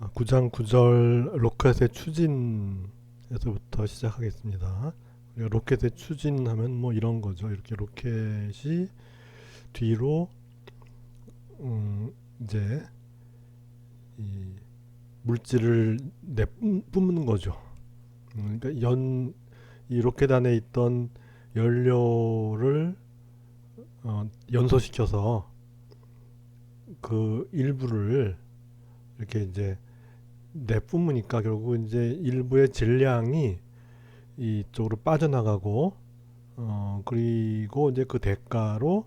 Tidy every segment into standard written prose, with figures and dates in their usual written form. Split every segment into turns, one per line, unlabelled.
9장 9절 로켓의 추진에서부터 시작하겠습니다. 우리가 로켓의 추진하면 뭐 이런 거죠. 이렇게 로켓이 뒤로 이제 이 물질을 내뿜는 거죠. 그러니까 이 로켓 안에 있던 연료를 연소시켜서 그 일부를 이렇게 이제 내뿜으니까 결국 이제 일부의 질량이 이쪽으로 빠져나가고 그리고 이제 그 대가로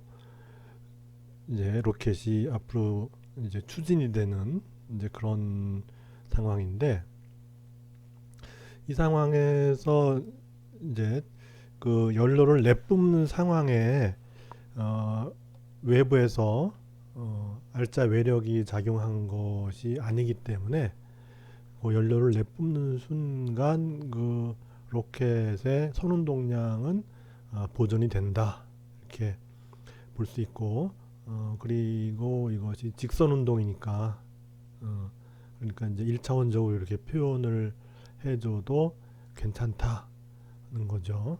이제 로켓이 앞으로 이제 추진이 되는 이제 그런 상황인데, 이 상황에서 이제 그 연료를 내뿜는 상황에 어, 외부에서 알짜 외력이 작용한 것이 아니기 때문에 그 연료를 내뿜는 순간 그 로켓의 선운동량은 보존이 된다, 이렇게 볼 수 있고, 그리고 이것이 직선 운동이니까 그러니까 이제 1차원적으로 이렇게 표현을 해줘도 괜찮다는 거죠.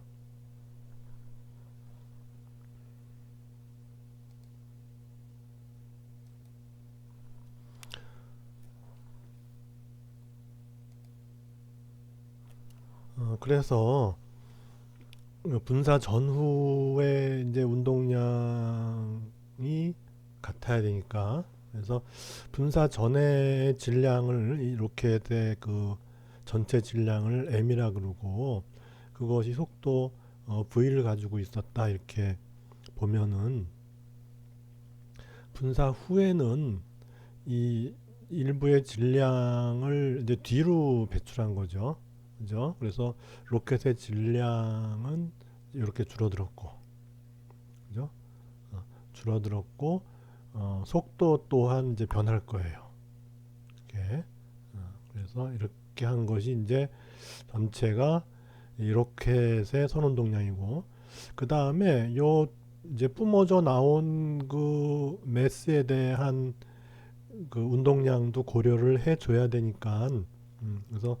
그래서 분사 전후의 이제 운동량이 같아야 되니까, 그래서 분사 전의 질량을 이렇게 돼 그 전체 질량을 m이라 그러고, 그것이 속도 v를 가지고 있었다, 이렇게 보면은 분사 후에는 이 일부의 질량을 이제 뒤로 배출한 거죠. 그죠? 그래서 로켓의 질량은 이렇게 줄어들었고, 그죠? 줄어들었고, 속도 또한 이제 변할 거예요. 이렇게. 그래서 이렇게 한 것이 이제 전체가 이 로켓의 선운동량이고, 그 다음에 요 이제 뿜어져 나온 그 매스에 대한 그 운동량도 고려를 해줘야 되니까, 그래서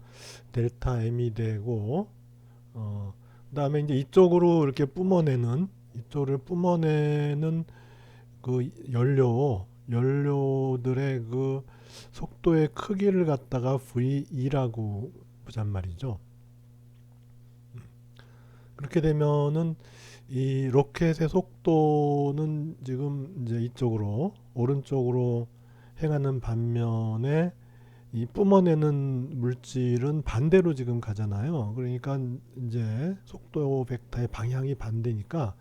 델타 m이 되고, 그다음에 이제 이쪽으로 뿜어내는 그 연료들의 그 속도의 크기를 갖다가 VE라고 보잔 말이죠. 그렇게 되면은 이 로켓의 속도는 지금 이제 이쪽으로 오른쪽으로 행하는 반면에 이 뿜어내는 물질은 반대로 지금 가잖아요. 그러니까 이제 속도 벡터의 방향이 반대니까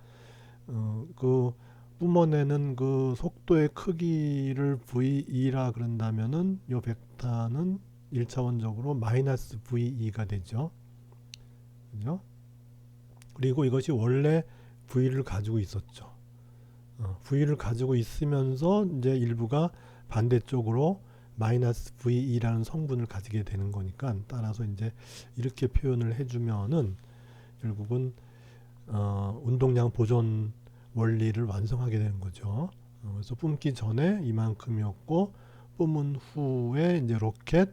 그 뿜어내는 그 속도의 크기를 VE라 그런다면은 이 벡터는 1차원적으로 마이너스 VE가 되죠. 그죠? 그리고 이것이 원래 V를 가지고 있었죠. V를 가지고 있으면서 이제 일부가 반대쪽으로 마이너스 VE라는 성분을 가지게 되는 거니까, 따라서 이제 이렇게 표현을 해주면은 결국은 운동량 보존 원리를 완성하게 되는 거죠. 그래서 뿜기 전에 이만큼이었고, 뿜은 후에 이제 로켓,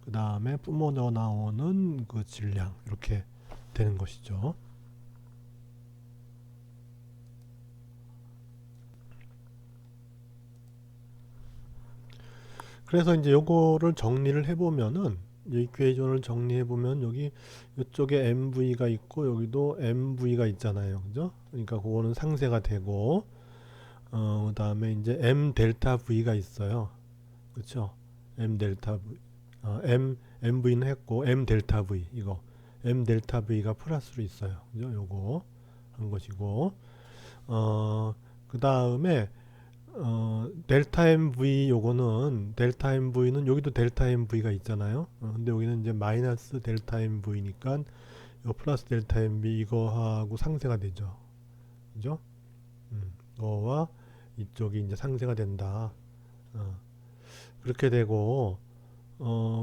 그 다음에 뿜어 나오는 그 질량, 이렇게 되는 것이죠. 그래서 이제 요거를 정리를 해보면은, 이 이퀘이션을 정리해보면 여기 이쪽에 MV가 있고 여기도 MV가 있잖아요. 그죠? 그러니까 그거는 상쇄가 되고, 그 다음에 이제 M 델타 V가 있어요. 그렇죠? M 델타 V, MV는 했고 M 델타 V, 이거 M 델타 V가 플러스로 있어요. 그죠? 요거 한 것이고, 그 다음에 델타 MV, 요거는 델타 MV는 여기도 델타 MV가 있잖아요. 근데 여기는 이제 마이너스 델타 MV니까 요 플러스 델타 MV 이거하고 상쇄가 되죠. 그죠? 이거와 이쪽이 이제 상쇄가 된다. 어, 그렇게 되고,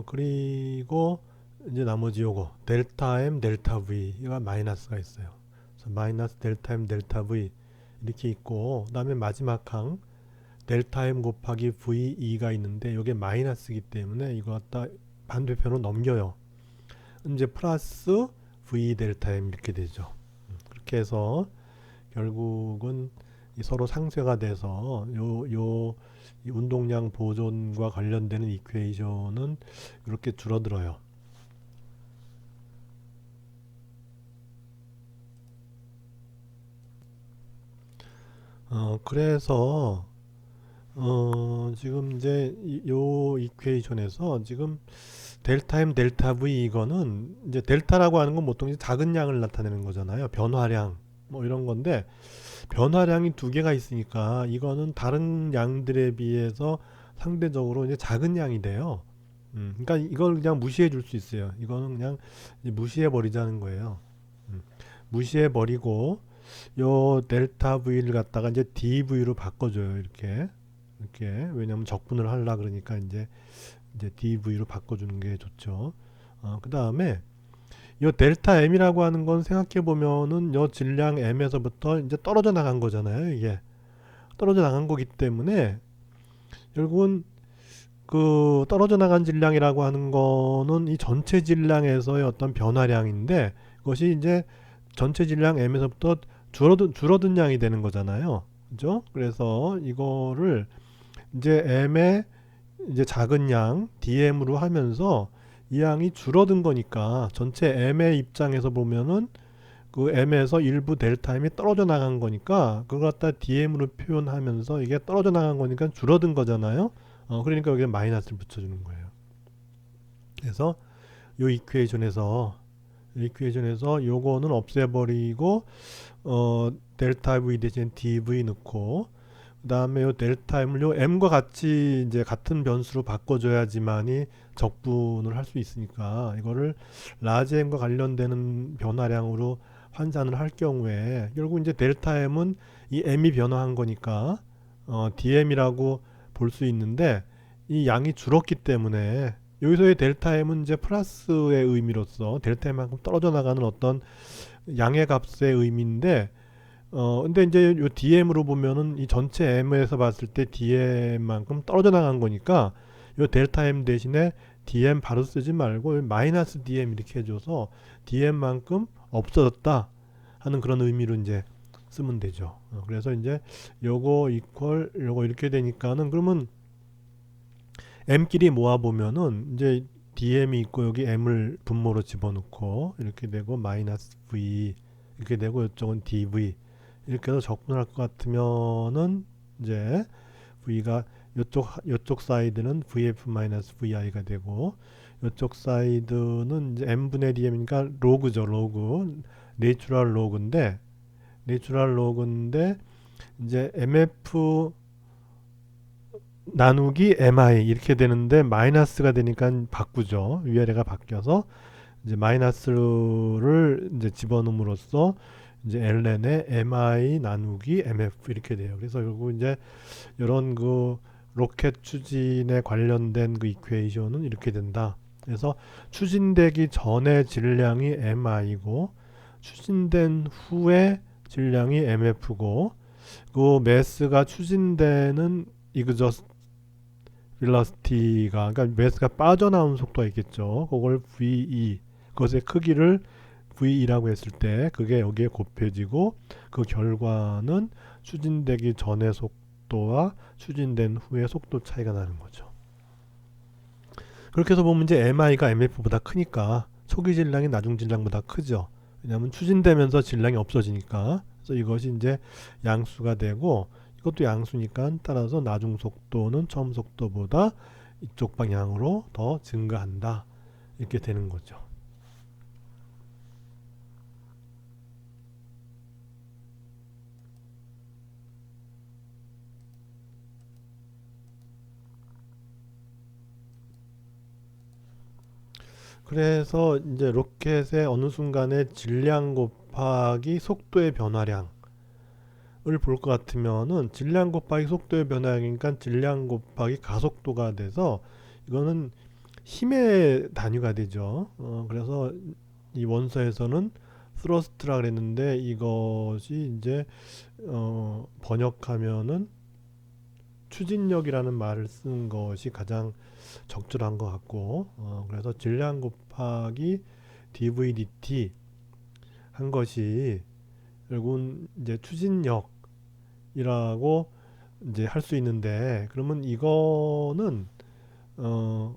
그리고 이제 나머지 요거 델타 M 델타 V가 마이너스가 있어요. 그래서 마이너스 델타 M 델타 V 이렇게 있고, 그다음에 마지막 항 델타 M 곱하기 VE가 있는데 이게 마이너스이기 때문에 이거 갖다 반대편으로 넘겨요. 이제 플러스 V 델타 M 이렇게 되죠. 그렇게 해서 결국은 서로 상쇄가 돼서 이 운동량 보존과 관련되는 이퀘이션은 이렇게 줄어들어요. 그래서 지금 이제 요 이퀘이션에서 지금 델타 M 델타 V 이거는 이제 델타라고 하는 건 보통 이제 작은 양을 나타내는 거잖아요. 변화량 뭐 이런 건데 변화량이 두 개가 있으니까 이거는 다른 양들에 비해서 상대적으로 이제 작은 양이 돼요. 그러니까 이걸 그냥 무시해 줄 수 있어요. 이거는 그냥 무시해 버리자는 거예요. 무시해 버리고 요 델타 V를 갖다가 이제 DV로 바꿔줘요. 이렇게 왜냐면 적분을 하려 그러니까 이제 DV로 바꿔주는 게 좋죠. 그 다음에 요 델타 M이라고 하는 건 생각해 보면은 요 질량 M에서부터 이제 떨어져 나간 거잖아요. 이게 떨어져 나간 거기 때문에 결국은 그 떨어져 나간 질량이라고 하는 거는 이 전체 질량에서의 어떤 변화량인데 그것이 이제 전체 질량 M에서부터 줄어든 양이 되는 거잖아요. 그죠? 그래서 이거를 이제 M의 이제 작은 양 DM으로 하면서 이 양이 줄어든 거니까 전체 M의 입장에서 보면은 그 M에서 일부 델타 M이 떨어져 나간 거니까 그걸 갖다 DM으로 표현하면서 이게 떨어져 나간 거니까 줄어든 거잖아요. 그러니까 여기에 마이너스를 붙여주는 거예요. 그래서 요 이퀘이션에서 요거는 없애버리고 델타 V 대신 dv 넣고 그 다음에 요 델타 M을 요 M과 같이 이제 같은 변수로 바꿔줘야지만이 적분을 할 수 있으니까 이거를 라지 M과 관련되는 변화량으로 환산을 할 경우에 결국 이제 델타 M은 이 M이 변화한 거니까 DM이라고 볼 수 있는데 이 양이 줄었기 때문에 여기서의 델타 M은 이제 플러스의 의미로서 델타 M만큼 떨어져 나가는 어떤 양의 값의 의미인데 근데 이제 요 DM으로 보면은 이 전체 M에서 봤을 때 DM만큼 떨어져 나간 거니까 요 델타 M 대신에 DM 바로 쓰지 말고 마이너스 DM 이렇게 해줘서 DM만큼 없어졌다 하는 그런 의미로 이제 쓰면 되죠. 그래서 이제 요거 이퀄 요거 이렇게 되니까는 그러면 M끼리 모아 보면은 이제 DM이 있고 여기 M을 분모로 집어넣고 이렇게 되고 마이너스 V 이렇게 되고 이쪽은 DV 이렇게 해서 적분할 것 같으면은 이제 V가 요쪽 사이드는 VF-VI가 되고 요쪽 사이드는 이제 M분의 DM이니까 로그죠. 로그 내추럴 로그인데 이제 MF 나누기 MI 이렇게 되는데 마이너스가 되니까 바꾸죠. 위아래가 바뀌어서 이제 마이너스를 이제 집어넣음으로써 이제 ln에 mi 나누기 mf 이렇게 돼요. 그래서 결국 이제 이런 그 로켓 추진에 관련된 그 이퀘이션은 이렇게 된다. 그래서 추진되기 전에 질량이 mi고 추진된 후에 질량이 mf고 그 매스가 추진되는 이그저스트 velocity가 그러니까 매스가 빠져나오는 속도가 있겠죠. 그걸 ve 그것의 크기를 V라고 했을 때 그게 여기에 곱해지고 그 결과는 추진되기 전의 속도와 추진된 후의 속도 차이가 나는 거죠. 그렇게 해서 보면 이제 MI가 MF보다 크니까 초기 질량이 나중 질량보다 크죠. 왜냐하면 추진되면서 질량이 없어지니까. 그래서 이것이 이제 양수가 되고 이것도 양수니까 따라서 나중 속도는 처음 속도보다 이쪽 방향으로 더 증가한다. 이렇게 되는 거죠. 그래서 이제 로켓의 어느 순간에 질량 곱하기 속도의 변화량을 볼 것 같으면은 질량 곱하기 속도의 변화량이니까 질량 곱하기 가속도가 돼서 이거는 힘의 단위가 되죠. 그래서 이 원서에서는 스러스트라 그랬는데 이것이 이제 번역하면은 추진력이라는 말을 쓴 것이 가장 적절한 것 같고, 그래서 질량 곱하기 dvdt 한 것이 결국은 이제 추진력이라고 이제 할 수 있는데, 그러면 이거는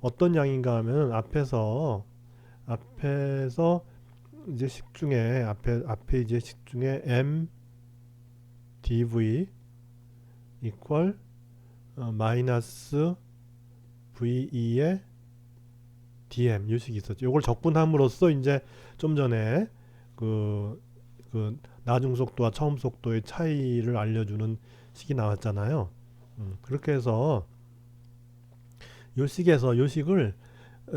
어떤 양인가 하면 앞에서 이제 식 중에 앞에 이제 식 중에 m dv 이퀄 마이너스 ve의 dm 이 식이 있었죠. 이걸 적분함으로써 이제 좀 전에 그 나중 속도와 처음 속도의 차이를 알려주는 식이 나왔잖아요. 그렇게 해서 요 식을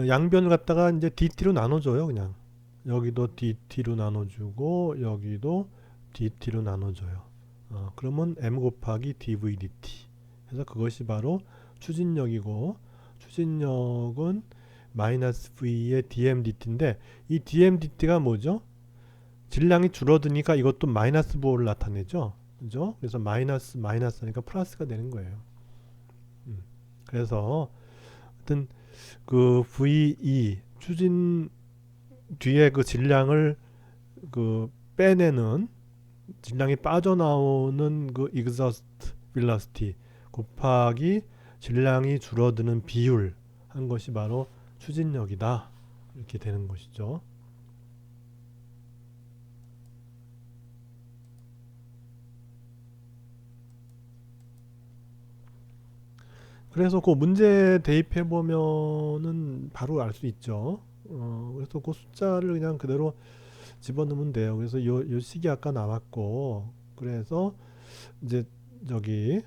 양변을 갖다가 이제 dt로 나눠줘요. 그냥 여기도 dt로 나눠주고 여기도 dt로 나눠줘요. 그러면 m 곱하기 dvdt 해서 그것이 바로 추진력이고, 추진력은 마이너스 v의 dmdt인데, 이 dmdt가 뭐죠? 질량이 줄어드니까 이것도 마이너스 부호를 나타내죠. 그죠? 그래서 마이너스니까 플러스가 되는 거예요. 그래서 하여튼 그 VE 추진 뒤에 그 질량을 빼내는, 질량이 빠져나오는 그 exhaust velocity 곱하기 질량이 줄어드는 비율 한 것이 바로 추진력이다, 이렇게 되는 것이죠. 그래서 그 문제 대입해 보면은 바로 알 수 있죠. 그래서 그 숫자를 그냥 그대로 집어넣으면 돼요. 그래서 요 식이 아까 나왔고, 그래서 이제 저기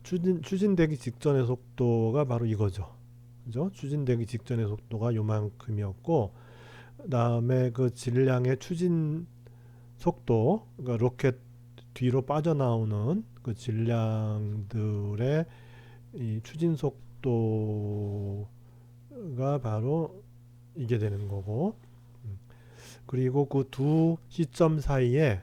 추진되기 직전의 속도가 바로 이거죠. 그죠? 추진되기 직전의 속도가 요만큼이었고, 그다음에 그 질량의 추진 속도, 그러니까 로켓 뒤로 빠져나오는 그 질량들의 이 추진 속도가 바로 이게 되는 거고, 그리고 그 두 시점 사이에,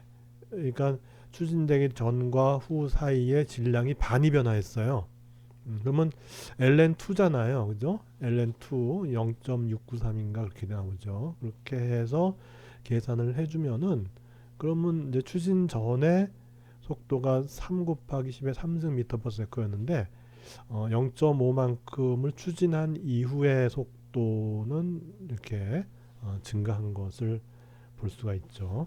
그러니까 추진되기 전과 후 사이에 질량이 반이 변화했어요. 그러면 ln2잖아요. 그죠? ln2 0.693인가 그렇게 나오죠. 그렇게 해서 계산을 해주면은, 그러면 이제 추진 전에 속도가 3 곱하기 10의 3승/ms였는데 0.5만큼을 추진한 이후의 속도는 이렇게 증가한 것을 볼 수가 있죠.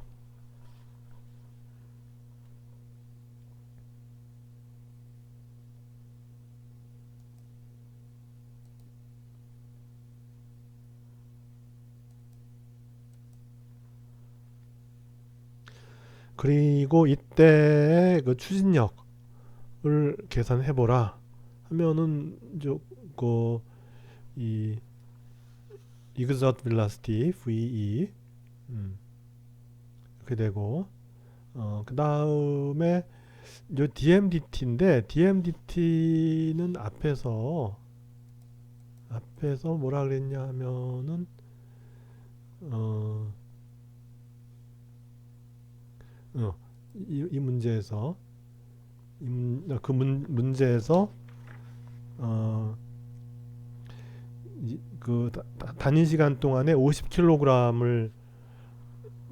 그리고 이때 그 추진력을 계산해 보라 하면은 이 exert velocity VE 이렇게 되고, 그 다음에 요 DMDT인데, DMDT는 앞에서 뭐라 그랬냐 하면은 이 문제에서 문제에서 그 단위 시간 동안에 50kg을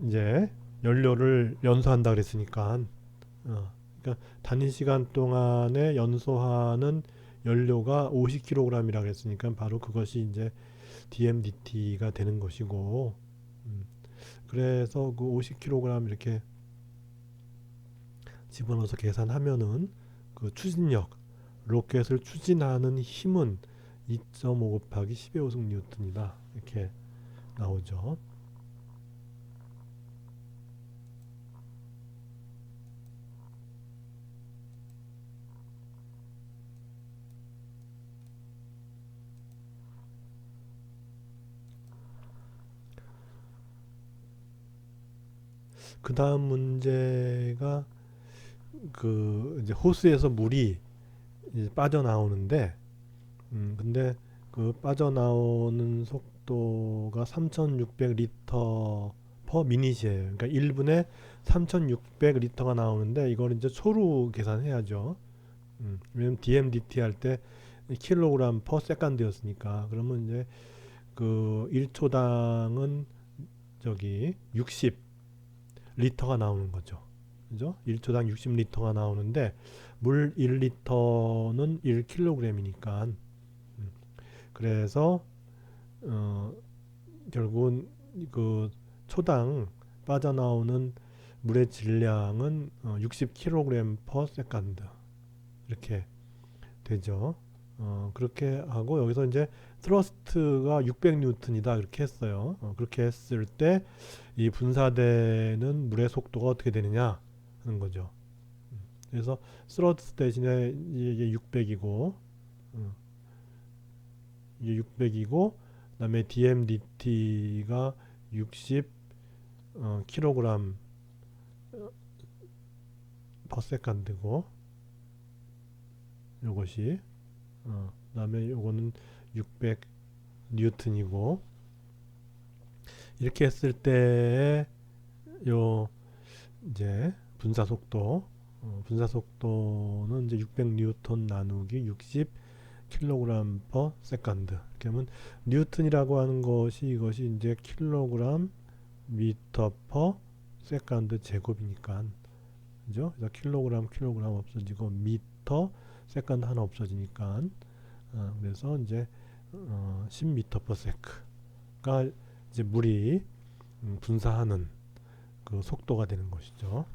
이제 연료를 연소한다 그랬으니까, 그러니까 단위 시간 동안에 연소하는 연료가 50kg이라 그랬으니까 바로 그것이 이제 DMDT가 되는 것이고, 그래서 그 50kg 이렇게 집어넣어서 계산하면은 그 추진력, 로켓을 추진하는 힘은 2.5 곱하기 10의 5승 뉴턴이다, 이렇게 나오죠. 그 다음 문제가 그 이제 호스에서 물이 이제 빠져나오는데, 근데 그 빠져나오는 속도가 3600리터 퍼 미닛이에요. 그러니까 1분에 3600리터가 나오는데, 이걸 이제 초로 계산해야죠. 왜냐면 DMDT 할 때 킬로그램 퍼 세컨드였으니까 그러면 이제 그 1초당은 저기 60 리터가 나오는 거죠. 그죠? 1초당 60리터가 나오는데 물 1리터는 1kg이니까 그래서 결국은 그 초당 빠져나오는 물의 질량은 60kg per second 이렇게 되죠. 그렇게 하고 여기서 이제 트러스트가 600뉴턴이다 이렇게 했어요. 그렇게 했을 때 이 분사되는 물의 속도가 어떻게 되느냐 하는 거죠. 그래서 스러스트 대신에 이게 600이고 이게 600이고 그다음에 DMDT가 60 킬로그램 per second고 요것이 그다음에 요거는 600 뉴턴이고 이렇게 했을 때의 요 이제 분사 속도는 이제 600 뉴턴 나누기 60 킬로그램 per second 이렇게 하면 뉴턴이라고 하는 것이 이것이 이제 킬로그램 미터 퍼 세컨드 제곱이니까 그죠? 그래서 킬로그램 없어지고 미터 세컨드 하나 없어지니까 그래서 이제 10미터 퍼 세크가 이제 물이 분사하는 그 속도가 되는 것이죠.